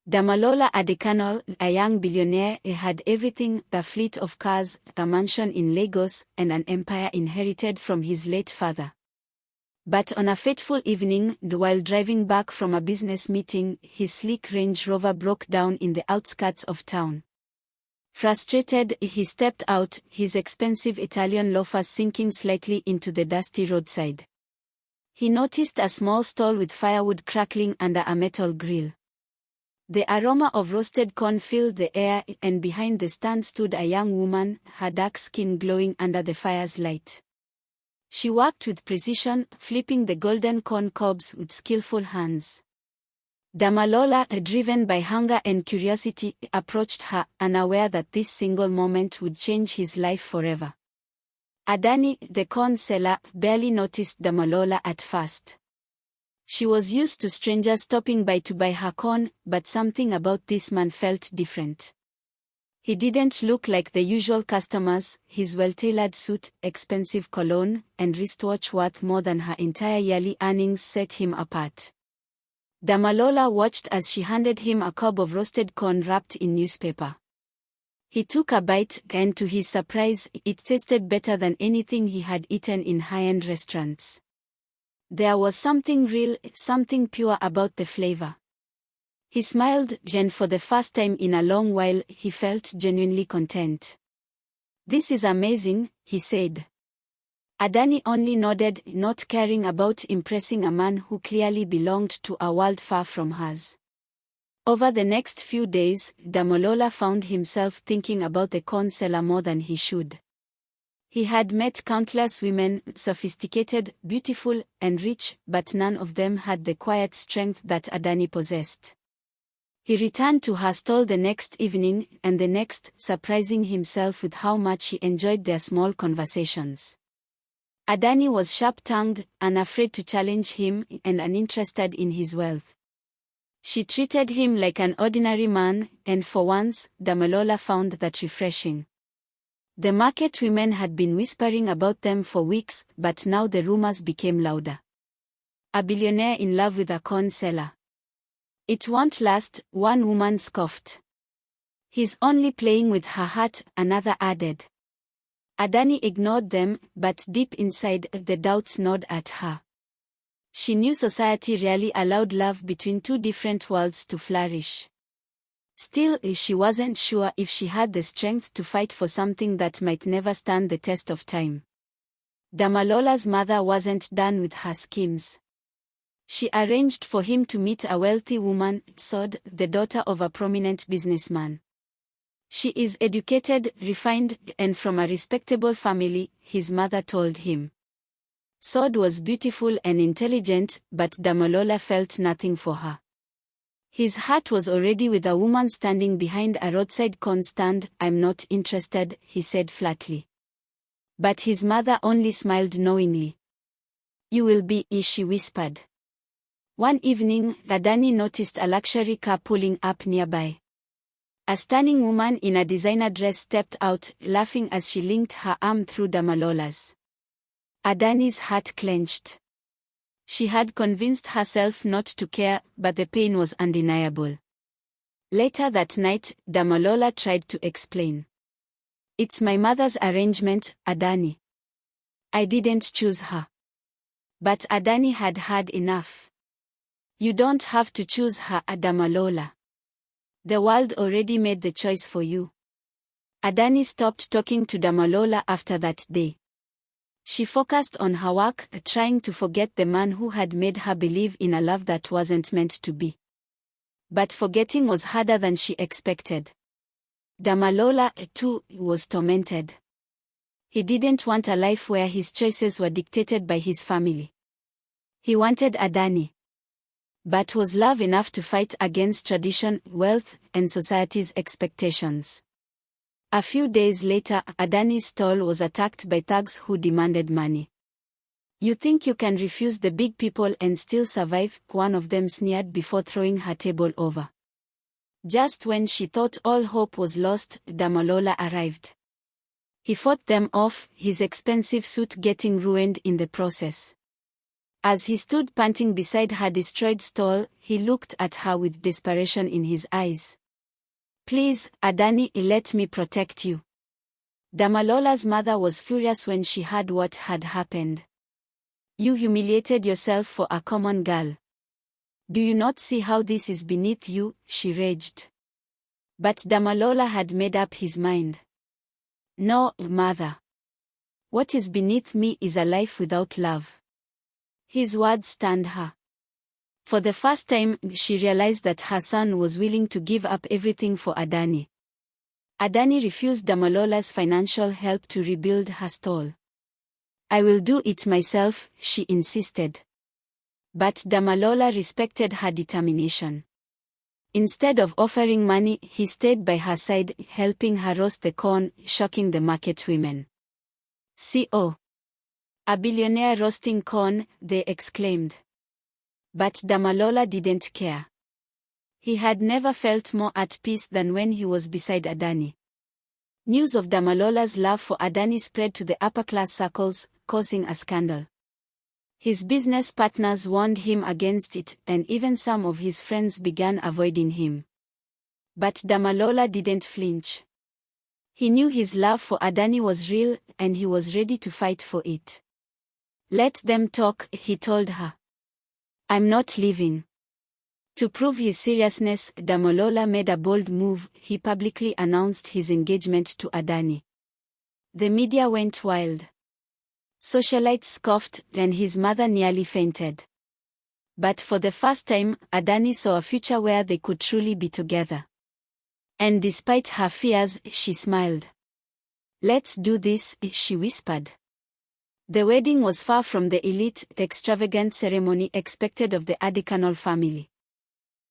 Damilola Adekunle, a young billionaire, had everything: a fleet of cars, a mansion in Lagos, and an empire inherited from his late father. But on a fateful evening, while driving back from a business meeting, his sleek Range Rover broke down in the outskirts of town. Frustrated, he stepped out, his expensive Italian loafers sinking slightly into the dusty roadside. He noticed a small stall with firewood crackling under a metal grill. The aroma of roasted corn filled the air, and behind the stand stood a young woman, her dark skin glowing under the fire's light. She worked with precision, flipping the golden corn cobs with skillful hands. Damilola, driven by hunger and curiosity, approached her, unaware that this single moment would change his life forever. Adunni, the corn seller, barely noticed Damilola at first. She was used to strangers stopping by to buy her corn, but something about this man felt different. He didn't look like the usual customers. His well-tailored suit, expensive cologne, and wristwatch worth more than her entire yearly earnings set him apart. Damilola watched as she handed him a cob of roasted corn wrapped in newspaper. He took a bite, and to his surprise, it tasted better than anything he had eaten in high-end restaurants. There was something real, something pure about the flavor. He smiled, and for the first time in a long while, he felt genuinely content. "This is amazing," he said. Adunni only nodded, not caring about impressing a man who clearly belonged to a world far from hers. Over the next few days, Damilola found himself thinking about the corn seller more than he should. He had met countless women, sophisticated, beautiful, and rich, but none of them had the quiet strength that Adunni possessed. He returned to her stall the next evening, and the next, surprising himself with how much he enjoyed their small conversations. Adunni was sharp-tongued, unafraid to challenge him, and uninterested in his wealth. She treated him like an ordinary man, and for once, Damilola found that refreshing. The market women had been whispering about them for weeks, but now the rumors became louder. A billionaire in love with a corn seller. "It won't last," one woman scoffed. "He's only playing with her heart," another added. Adunni ignored them, but deep inside, the doubts gnawed at her. She knew society rarely allowed love between two different worlds to flourish. Still, she wasn't sure if she had the strength to fight for something that might never stand the test of time. Damilola's mother wasn't done with her schemes. She arranged for him to meet a wealthy woman, Sod, the daughter of a prominent businessman. "She is educated, refined, and from a respectable family," his mother told him. Sod was beautiful and intelligent, but Damilola felt nothing for her. His heart was already with a woman standing behind a roadside corn stand. "I'm not interested," he said flatly. But his mother only smiled knowingly. "You will be," she whispered. One evening, Adunni noticed a luxury car pulling up nearby. A stunning woman in a designer dress stepped out, laughing as she linked her arm through Damilola's. Adunni's heart clenched. She had convinced herself not to care, but the pain was undeniable. Later that night, Damilola tried to explain. "It's my mother's arrangement, Adunni. I didn't choose her." But Adunni had had enough. "You don't have to choose her, Damilola. The world already made the choice for you." Adunni stopped talking to Damilola after that day. She focused on her work, trying to forget the man who had made her believe in a love that wasn't meant to be. But forgetting was harder than she expected. Damilola, too, was tormented. He didn't want a life where his choices were dictated by his family. He wanted Adunni. But was love enough to fight against tradition, wealth, and society's expectations? A few days later, Adunni's stall was attacked by thugs who demanded money. "You think you can refuse the big people and still survive?" one of them sneered before throwing her table over. Just when she thought all hope was lost, Damilola arrived. He fought them off, his expensive suit getting ruined in the process. As he stood panting beside her destroyed stall, he looked at her with desperation in his eyes. "Please, Adunni, let me protect you." Damilola's mother was furious when she heard what had happened. "You humiliated yourself for a common girl. Do you not see how this is beneath you?" she raged. But Damilola had made up his mind. "No, mother. What is beneath me is a life without love." His words stunned her. For the first time, she realized that her son was willing to give up everything for Adunni. Adunni refused Damilola's financial help to rebuild her stall. "I will do it myself," she insisted. But Damilola respected her determination. Instead of offering money, he stayed by her side, helping her roast the corn, shocking the market women. "Co. A billionaire roasting corn," they exclaimed. But Damilola didn't care. He had never felt more at peace than when he was beside Adunni. News of Damilola's love for Adunni spread to the upper-class circles, causing a scandal. His business partners warned him against it, and even some of his friends began avoiding him. But Damilola didn't flinch. He knew his love for Adunni was real, and he was ready to fight for it. "Let them talk," he told her. "I'm not leaving." To prove his seriousness, Damilola made a bold move. He publicly announced his engagement to Adunni. The media went wild. Socialites scoffed, and his mother nearly fainted. But for the first time, Adunni saw a future where they could truly be together. And despite her fears, she smiled. "Let's do this," she whispered. The wedding was far from the elite, extravagant ceremony expected of the Adekunle family.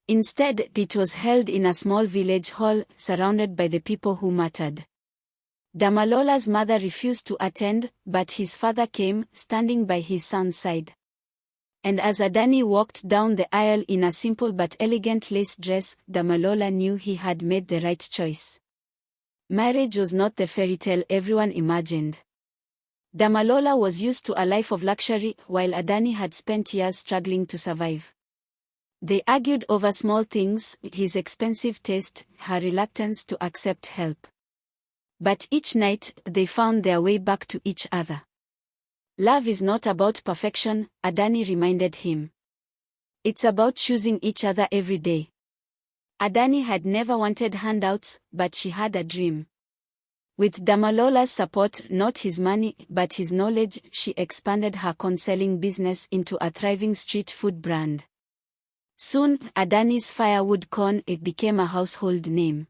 Instead, it was held in a small village hall, surrounded by the people who mattered. Damilola's mother refused to attend, but his father came, standing by his son's side. And as Adunni walked down the aisle in a simple but elegant lace dress, Damilola knew he had made the right choice. Marriage was not the fairy tale everyone imagined. Damilola was used to a life of luxury, while Adunni had spent years struggling to survive. They argued over small things, his expensive taste, her reluctance to accept help. But each night, they found their way back to each other. "Love is not about perfection," Adunni reminded him. "It's about choosing each other every day." Adunni had never wanted handouts, but she had a dream. With Damilola's support, not his money, but his knowledge, she expanded her corn-selling business into a thriving street food brand. Soon, Adunni's firewood corn became a household name.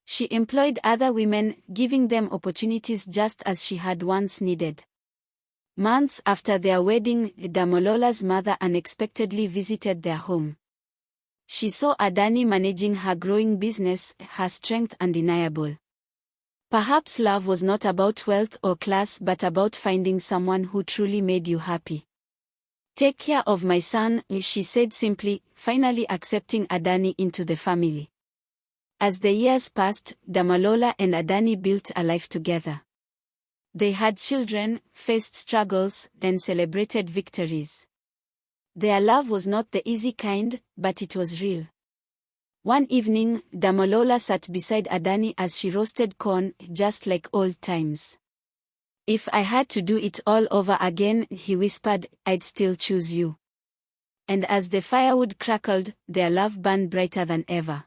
She employed other women, giving them opportunities just as she had once needed. Months after their wedding, Damilola's mother unexpectedly visited their home. She saw Adunni managing her growing business, her strength undeniable. Perhaps love was not about wealth or class but about finding someone who truly made you happy. "Take care of my son," she said simply, finally accepting Adunni into the family. As the years passed, Damilola and Adunni built a life together. They had children, faced struggles, and celebrated victories. Their love was not the easy kind, but it was real. One evening, Damilola sat beside Adunni as she roasted corn, just like old times. "If I had to do it all over again," he whispered, "I'd still choose you." And as the firewood crackled, their love burned brighter than ever.